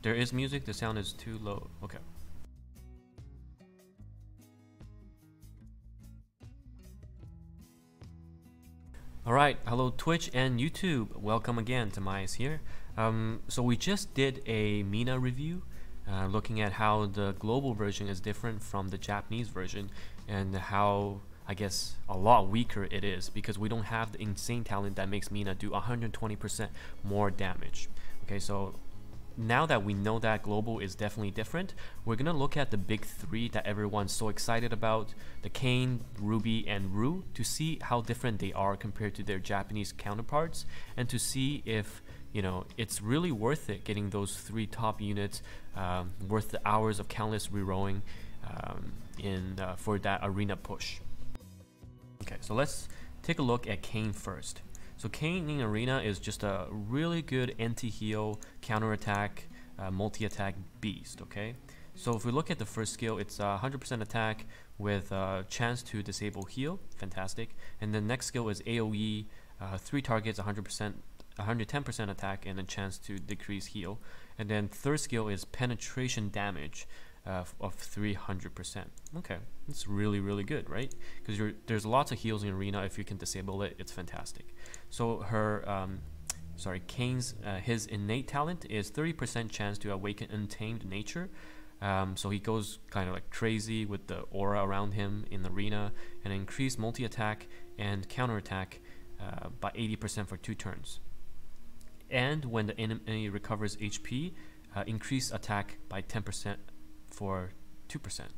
There is music, the sound is too low. Okay. Alright, hello Twitch and YouTube. Welcome again to Myas here. So we just did a Mina review, looking at how the global version is different from the Japanese version, and how, I guess, a lot weaker it is because we don't have the insane talent that makes Mina do 120% more damage. Okay, so now that we know that global is definitely different, we're gonna look at the big three that everyone's so excited about, the Kain, Ruby, and Ru, to see how different they are compared to their Japanese counterparts, and to see if, you know, it's really worth it getting those three top units, worth the hours of countless rerolling for that arena push. Okay, so let's take a look at Kain first. So Kain in Arena is just a really good anti-heal, counter-attack, multi-attack beast, okay? So if we look at the first skill, it's 100% attack with a chance to disable heal, fantastic. And the next skill is AoE, 3 targets, 110% attack, and a chance to decrease heal. And then third skill is penetration damage of 300%. Okay, it's really good, right? Because there's lots of heals in Arena. If you can disable it, it's fantastic. So her Kain's his innate talent is 30% chance to awaken untamed nature. So he goes kind of like crazy with the aura around him in the Arena, and increase multi-attack and counter-attack by 80% for 2 turns. And when the enemy recovers HP, increase attack by 10% for 2%.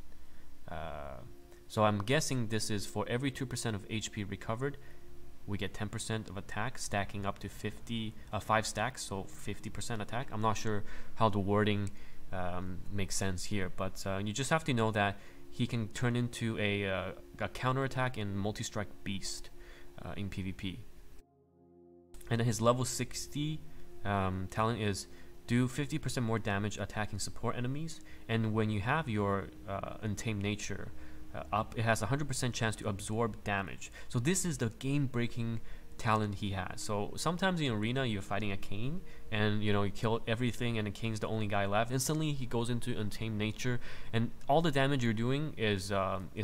So I'm guessing this is for every 2% of HP recovered, we get 10% of attack, stacking up to 5 stacks, so 50% attack. I'm not sure how the wording makes sense here, but you just have to know that he can turn into a counterattack and multi-strike beast in PvP. And then his level 60 talent is do 50% more damage attacking support enemies, and when you have your Untamed Nature up, it has a 100% chance to absorb damage. So this is the game-breaking talent he has. So sometimes in Arena you're fighting a Kain, and you know you kill everything, and the Kain's the only guy left. Instantly he goes into Untamed Nature, and all the damage you're doing is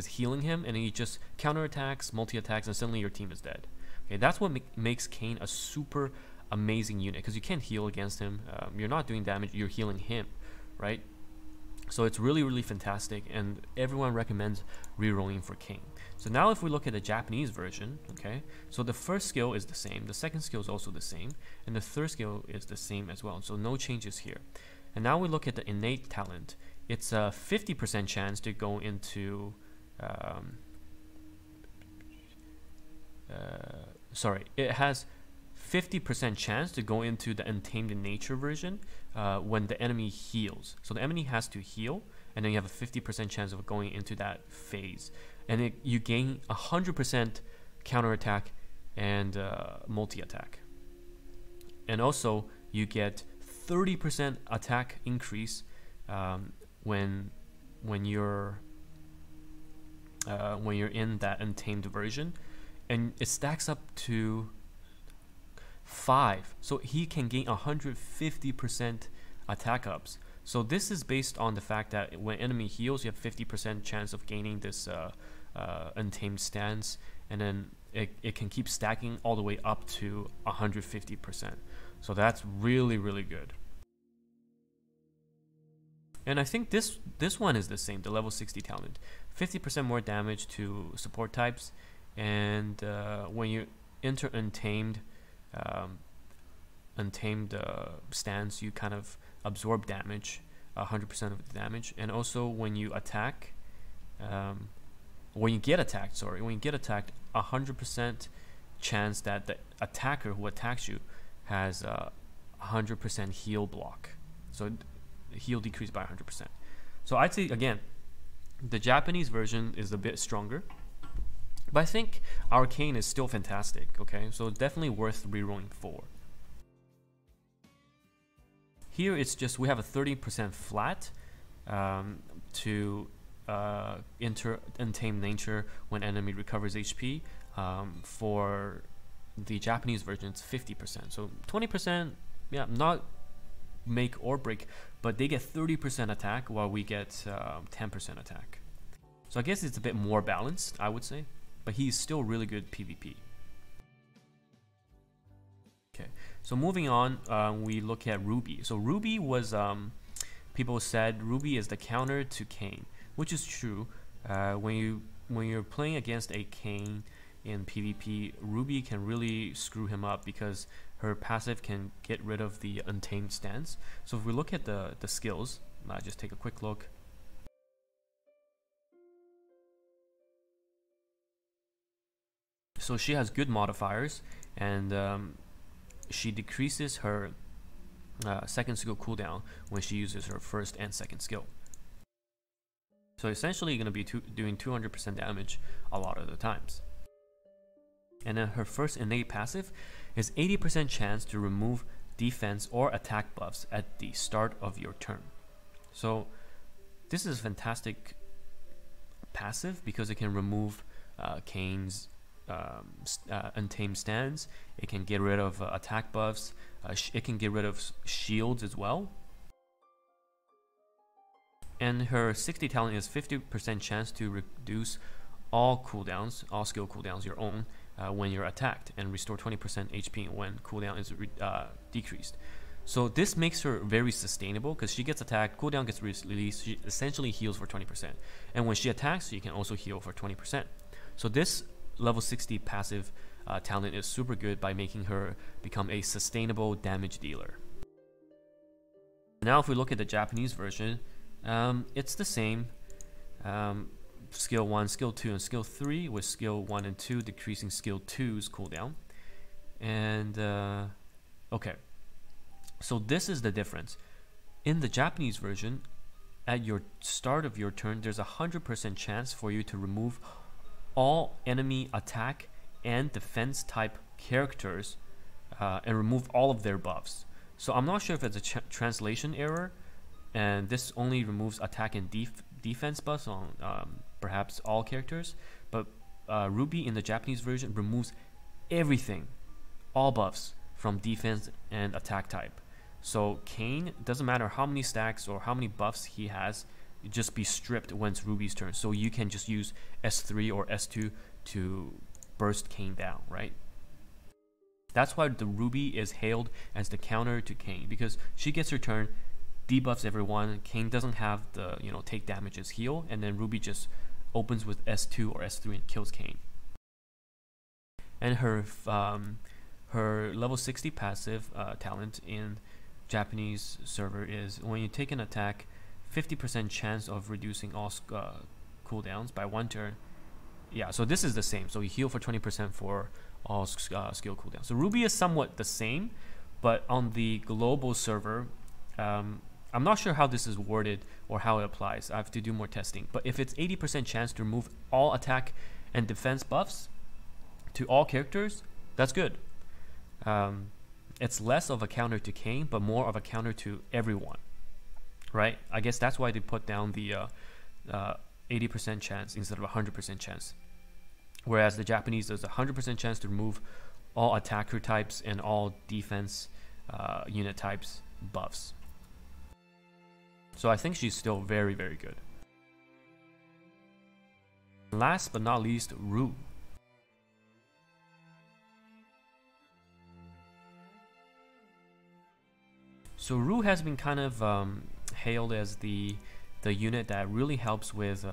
healing him, and he just counterattacks, multi-attacks, and suddenly your team is dead. Okay, that's what makes Kain a super amazing unit, because you can't heal against him. You're not doing damage, you're healing him, right? So it's really fantastic, and everyone recommends rerolling for Kain. So now if we look at the Japanese version, okay, so the first skill is the same, the second skill is also the same, and the third skill is the same as well, so no changes here. And now we look at the innate talent. It's a 50% chance to go into it has 50% chance to go into the Untamed Nature version when the enemy heals. So the enemy has to heal, and then you have a 50% chance of going into that phase. And you gain 100% counterattack and multi-attack. And also you get 30% attack increase when you're in that Untamed version, and it stacks up to 5, so he can gain 150% attack ups. So this is based on the fact that when enemy heals, you have 50% chance of gaining this Untamed stance, and then it can keep stacking all the way up to 150%. So that's really good. And I think this one is the same, the level 60 talent, 50% more damage to support types, and when you enter Untamed stance, you kind of absorb damage, 100% of the damage. And also when you attack, when you get attacked, 100% chance that the attacker who attacks you has 100% heal block, so heal decreased by 100%. So I'd say again, the Japanese version is a bit stronger, but I think our Kain is still fantastic. Okay, so definitely worth rerolling for. Here it's just we have a 30% flat to enter Untamed Nature when enemy recovers HP. For the Japanese version, it's 50%. So 20%, yeah, not make or break, but they get 30% attack while we get 10% attack. So I guess it's a bit more balanced, I would say, but he's still really good PvP. Okay, so moving on, we look at Ruby. So Ruby was, people said Ruby is the counter to Kain, which is true. When you're playing against a Kain in PvP, Ruby can really screw him up because her passive can get rid of the Untamed stance. So if we look at the skills, just take a quick look. So she has good modifiers, and she decreases her second skill cooldown when she uses her first and second skill. So essentially you're going to be doing 200% damage a lot of the times. And then her first innate passive is 80% chance to remove defense or attack buffs at the start of your turn. So this is a fantastic passive because it can remove Kain's Untamed stance. It can get rid of attack buffs. It can get rid of shields as well. And her 60 talent is 50% chance to reduce all cooldowns, all skill cooldowns, your own, when you're attacked, and restore 20% HP when cooldown is decreased. So this makes her very sustainable because she gets attacked, cooldown gets released, she essentially heals for 20%. And when she attacks, she can also heal for 20%. So this level 60 passive talent is super good by making her become a sustainable damage dealer. Now if we look at the Japanese version, it's the same. Skill 1, skill 2, and skill 3, with skill 1 and 2 decreasing skill 2's cooldown. And okay, so this is the difference. In the Japanese version, at your start of your turn, there's a 100% chance for you to remove all enemy attack and defense type characters and remove all of their buffs. So I'm not sure if it's a translation error, and this only removes attack and defense buffs on perhaps all characters, but Ruby in the Japanese version removes everything, all buffs from defense and attack type. So Kain, doesn't matter how many stacks or how many buffs he has, just be stripped when it's Ruby's turn. So you can just use S3 or S2 to burst Kain down, right? That's why the Ruby is hailed as the counter to Kain, because she gets her turn, debuffs everyone. Kain doesn't have the, take damages, heal, and then Ruby just opens with S2 or S3 and kills Kain. And her level 60 passive talent in Japanese server is when you take an attack, 50% chance of reducing all cooldowns by 1 turn. Yeah, so this is the same. So you heal for 20% for all skill cooldowns. So Ruby is somewhat the same, but on the global server, I'm not sure how this is worded or how it applies. I have to do more testing. But if it's 80% chance to remove all attack and defense buffs to all characters, that's good. It's less of a counter to Kain, but more of a counter to everyone, right? I guess that's why they put down the 80% chance instead of 100% chance. Whereas the Japanese, there's a 100% chance to remove all attacker types and all defense unit types buffs. So I think she's still very, very good. Last but not least, Ru. So Ru has been kind of hailed as the unit that really helps with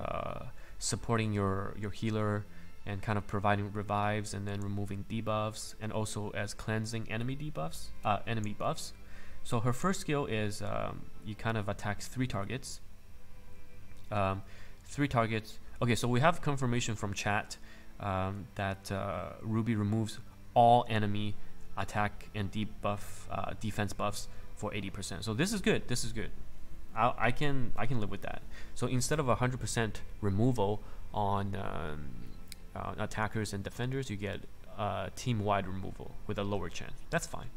supporting your healer and kind of providing revives and then removing debuffs, and also as cleansing enemy debuffs, enemy buffs. So her first skill is you kind of attack 3 targets. 3 targets. Okay, so we have confirmation from chat that Ruby removes all enemy attack and debuff defense buffs for 80%. So this is good. This is good. I can live with that. So instead of 100% removal on attackers and defenders, you get team-wide removal with a lower chance. That's fine.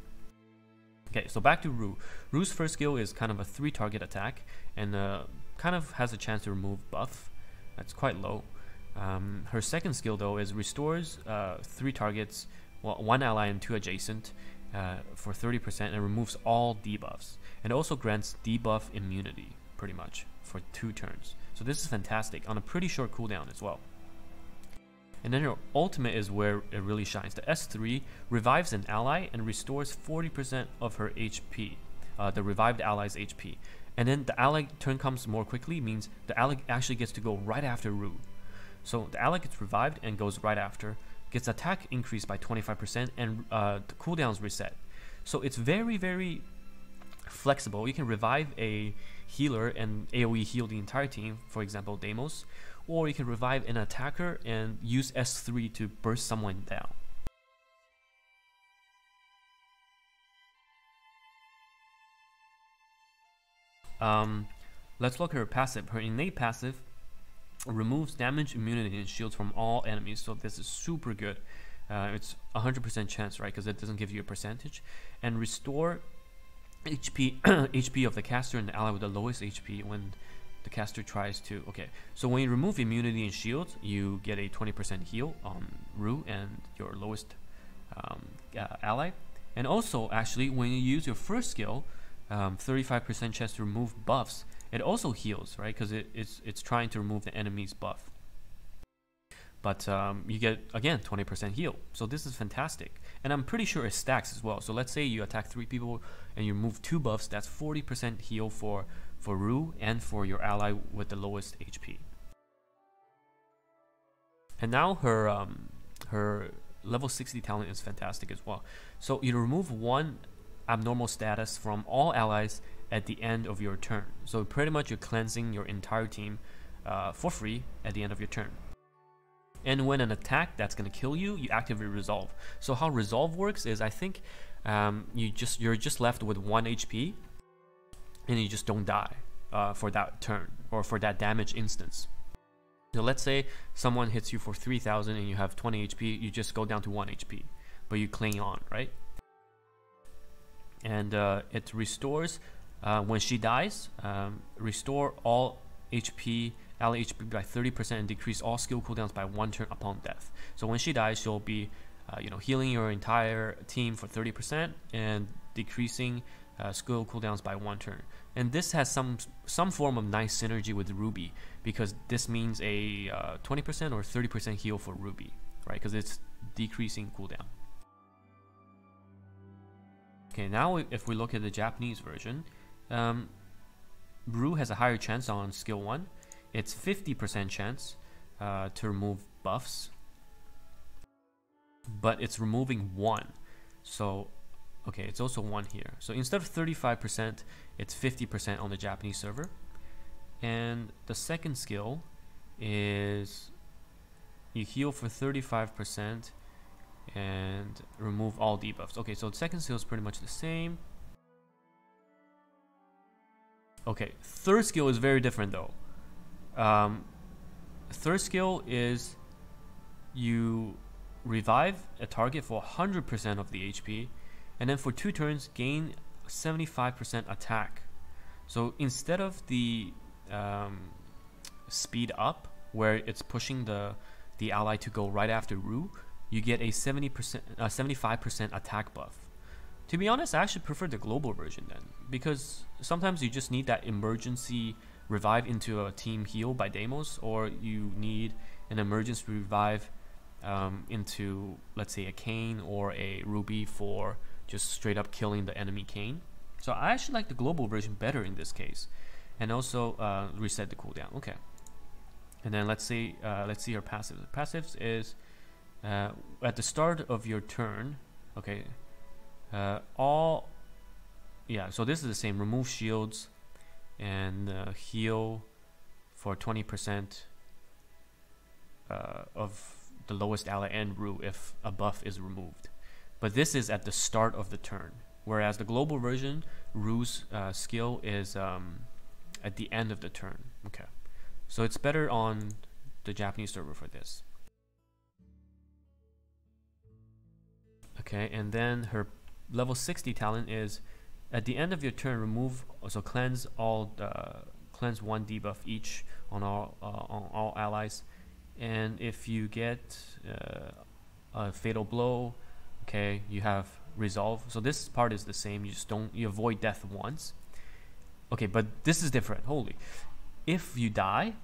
Okay, so back to Ru. Ru's first skill is kind of a 3 target attack, and kind of has a chance to remove buff. That's quite low. Her second skill though is restores 3 targets, well, 1 ally and 2 adjacent, for 30% and removes all debuffs. And also grants debuff immunity, pretty much, for 2 turns. So this is fantastic on a pretty short cooldown as well. And then her ultimate is where it really shines. The S3 revives an ally and restores 40% of her HP, the revived ally's HP. And then the ally turn comes more quickly, means the ally actually gets to go right after Rue. So the ally gets revived and goes right after, gets attack increased by 25%, and the cooldowns reset. So it's very, very flexible. You can revive a healer and AoE heal the entire team, for example Deimos, or you can revive an attacker and use S3 to burst someone down. Let's look at her passive. Her innate passive removes damage, immunity, and shields from all enemies, so this is super good. It's 100% chance, right, because it doesn't give you a percentage. And restore HP HP of the caster and the ally with the lowest HP when the caster tries to. Okay, so when you remove immunity and shields, you get a 20% heal on Rue and your lowest ally. And also, actually, when you use your first skill, 35% chance to remove buffs, it also heals, right? Because it's trying to remove the enemy's buff. But you get, again, 20% heal. So this is fantastic. And I'm pretty sure it stacks as well. So let's say you attack 3 people and you remove 2 buffs, that's 40% heal for Rue and for your ally with the lowest HP. And now her level 60 talent is fantastic as well. So you remove 1 abnormal status from all allies at the end of your turn. So pretty much you're cleansing your entire team for free at the end of your turn. And when an attack that's going to kill you, you activate resolve. So how resolve works is, I think you're just left with 1 HP and you just don't die for that turn or for that damage instance. So let's say someone hits you for 3000 and you have 20 HP, you just go down to 1 HP, but you cling on, right? And it restores, when she dies, restore all HP, ally HP by 30% and decrease all skill cooldowns by 1 turn upon death. So when she dies, she'll be healing your entire team for 30% and decreasing skill cooldowns by 1 turn. And this has some form of nice synergy with Ruby, because this means a 20% or 30% heal for Ruby, right? Because it's decreasing cooldown. Okay, now if we look at the Japanese version, Rue has a higher chance on skill 1. It's 50% chance to remove buffs, but it's removing 1. So, okay, it's also 1 here. So instead of 35%, it's 50% on the Japanese server. And the second skill is you heal for 35% and remove all debuffs. Okay, so the second skill is pretty much the same. Okay, third skill is very different though. Third skill is you revive a target for 100% of the HP, and then for 2 turns gain 75% attack. So instead of the speed up where it's pushing the ally to go right after Rue, you get a 75% attack buff. To be honest, I actually prefer the global version then, because sometimes you just need that emergency revive into a team heal by Deimos, or you need an emergency revive into, let's say, a Kain or a Ruby for just straight up killing the enemy Kain. So I actually like the global version better in this case, and also reset the cooldown. Okay, and then let's see our passives. The passives is at the start of your turn. Okay, so this is the same. Remove shields and heal for 20% of the lowest ally and Rue if a buff is removed. But this is at the start of the turn, whereas the global version, Rue's skill is at the end of the turn. Okay, so it's better on the Japanese server for this. Okay, and then her level 60 talent is at the end of your turn, remove, also cleanse 1 debuff each on all allies, and if you get a fatal blow, okay, you have resolve. So this part is the same. You avoid death once. Okay, but this is different. Holy, if you die,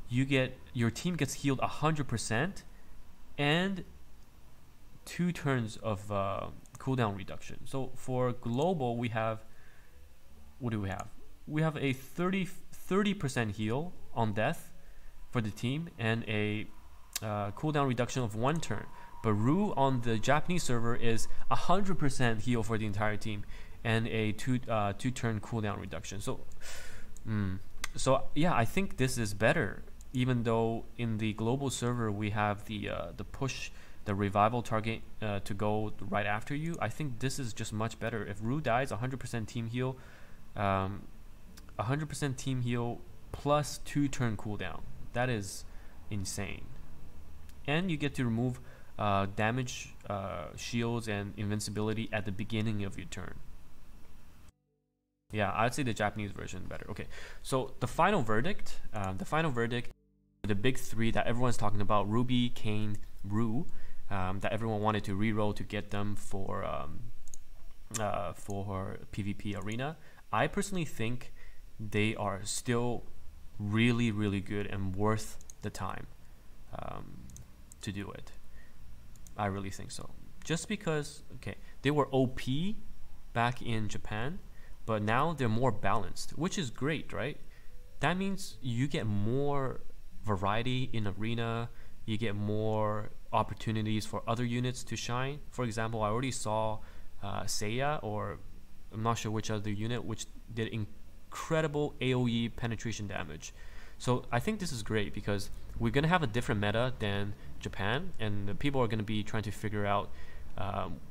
your team gets healed 100% and 2 turns of cooldown reduction. So for global, we have, what do we have? We have a 30% heal on death for the team and a cooldown reduction of 1 turn. But Ru on the Japanese server is 100% heal for the entire team and a 2 turn cooldown reduction. So yeah, I think this is better. Even though in the global server we have the push, the revival target to go right after you, I think this is just much better. If Ru dies, 100% team heal, 100% team heal plus 2 turn cooldown. That is insane. And you get to remove damage, shields, and invincibility at the beginning of your turn. Yeah, I'd say the Japanese version better. Okay, so the final verdict, the big 3 that everyone's talking about: Ruby, Kain, Ru, that everyone wanted to reroll to get them for PvP arena. I personally think they are still really, really good and worth the time to do it. I really think so. Just because, okay, they were OP back in Japan, but now they're more balanced, which is great, right? That means you get more variety in arena, you get more opportunities for other units to shine. For example, I already saw Seiya, or I'm not sure which other unit, which did incredible AoE penetration damage. So I think this is great because we're going to have a different meta than Japan, and the people are going to be trying to figure out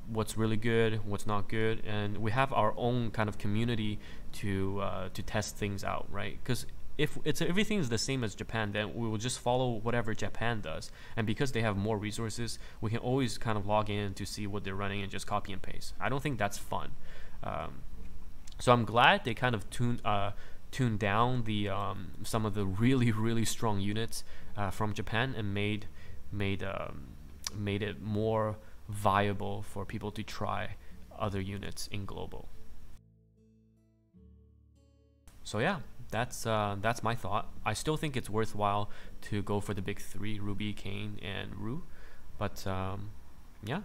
what's really good, what's not good, and we have our own kind of community to test things out, right? Because if everything is the same as Japan, then we will just follow whatever Japan does, and because they have more resources, we can always kind of log in to see what they're running and just copy and paste. I don't think that's fun. So I'm glad they kind of tuned down the some of the really strong units from Japan and made it more viable for people to try other units in global. So yeah, that's my thought. I still think it's worthwhile to go for the big 3, Ruby, Kain, and Ru, but yeah.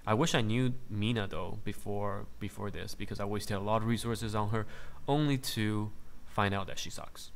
I wish I knew Mina though before this, because I wasted a lot of resources on her only to find out that she sucks.